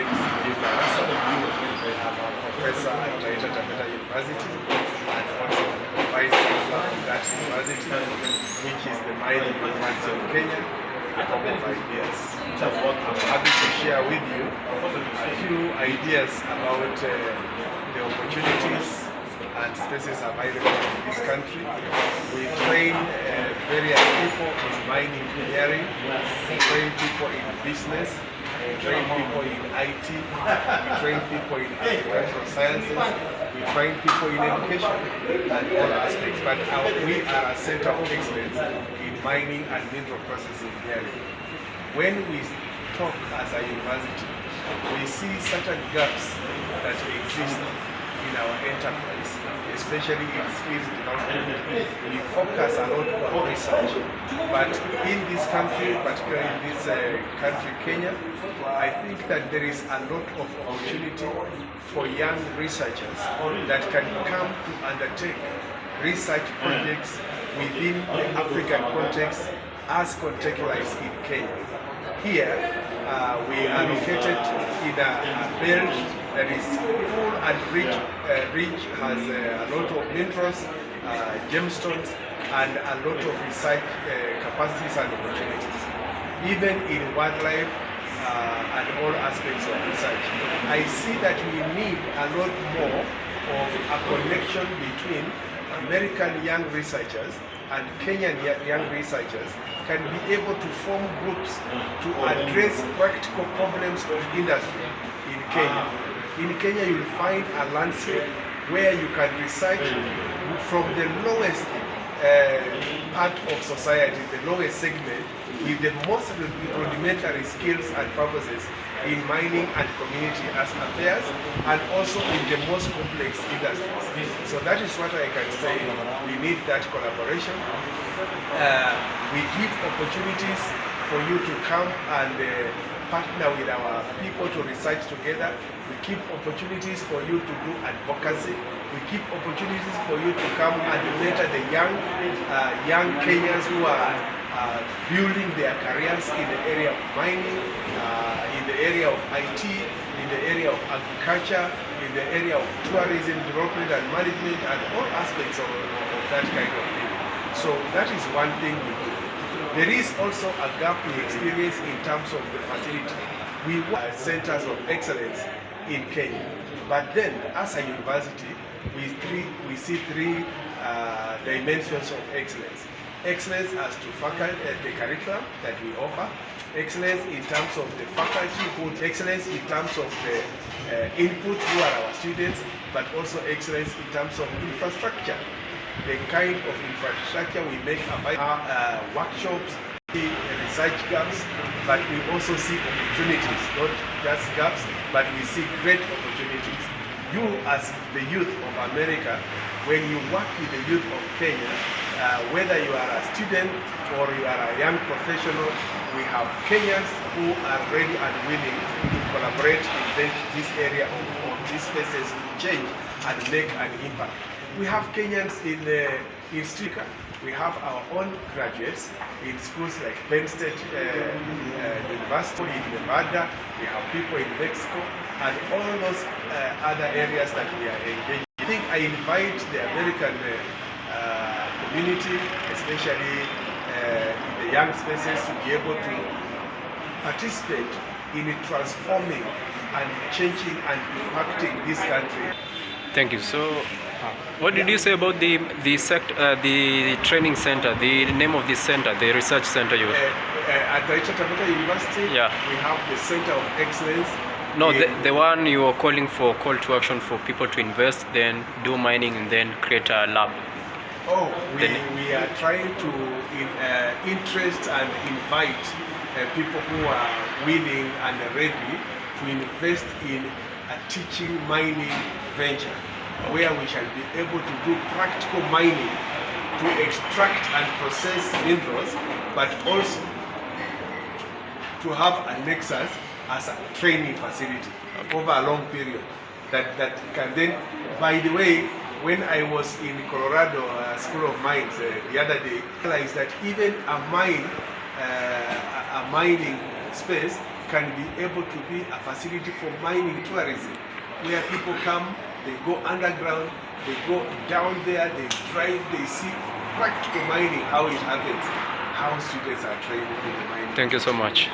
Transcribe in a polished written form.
name's Steve Barasa. I'm a professor at Taita Taveta University and also vice chancellor of that university, which is the mining university of Kenya, a hub of ideas. I'm happy to share with you a few ideas about the opportunities and spaces available in this country. We train various people in mining engineering, we train people in business, we train people in IT, we train people in agricultural sciences, we train people in education and all aspects. But we are a center of excellence in mining and mineral processing engineering. When we talk as a university, we see certain gaps that exist in our enterprise, especially in skills development. We focus a lot on research, but in this country, particularly in this country, Kenya, I think that there is a lot of opportunity for young researchers that can come to undertake research projects within the African context as contextualized in Kenya. Here, we are located in a belt that is full and rich, has a lot of minerals, gemstones, and a lot of research capacities and opportunities. Even in wildlife and all aspects of research, I see that we need a lot more of a connection between American young researchers and Kenyan young researchers can be able to form groups to address practical problems of industry in Kenya. In Kenya, you'll find a landscape where you can research from the lowest part of society, the lowest segment, with the most rudimentary skills and purposes in mining and community affairs, and also in the most complex industries. So that is what I can say. We need that collaboration. We give opportunities for you to come and partner with our people to research together. We keep opportunities for you to do advocacy. We keep opportunities for you to come and mentor the young Kenyans who are building their careers in the area of mining, in the area of IT, in the area of agriculture, in the area of tourism, development and management, and all aspects of that kind of thing. So that is one thing we do. There is also a gap we experience in terms of the facility. We work centers of excellence in Kenya, but then as a university, we see three dimensions of excellence. Excellence as to faculty, the curriculum that we offer, excellence in terms of the faculty, excellence in terms of the input who are our students, but also excellence in terms of infrastructure. The kind of infrastructure we make available, workshops, research gaps, but we also see opportunities, not just gaps, but we see great opportunities. You as the youth of America, when you work with the youth of Kenya, whether you are a student or you are a young professional, we have Kenyans who are ready and willing to collaborate in this area of these spaces to change and make an impact. We have Kenyans in Stika. We have our own graduates in schools like Penn State University in Nevada. We have people in Mexico and all those other areas that we are engaged. I think I invite the American community, especially in the young spaces, to be able to participate in transforming and changing and impacting this country. Thank you. So, what did you say about the training center, the name of this center, the research center you at Taita Taveta University, yeah, we have the Center of Excellence. No, the one you are calling for call to action for people to invest, then do mining, and then create a lab. Oh, we are trying to interest and invite people who are willing and ready to invest in a teaching mining venture, where we shall be able to do practical mining to extract and process minerals, but also to have a nexus as a training facility over a long period that can then, by the way, when I was in Colorado School of Mines the other day, I realized that even a mining space can be able to be a facility for mining tourism, where people come, they go underground, they go down there, they drive, they see practical mining, how it happens, how students are trained in the mining. Thank you so much.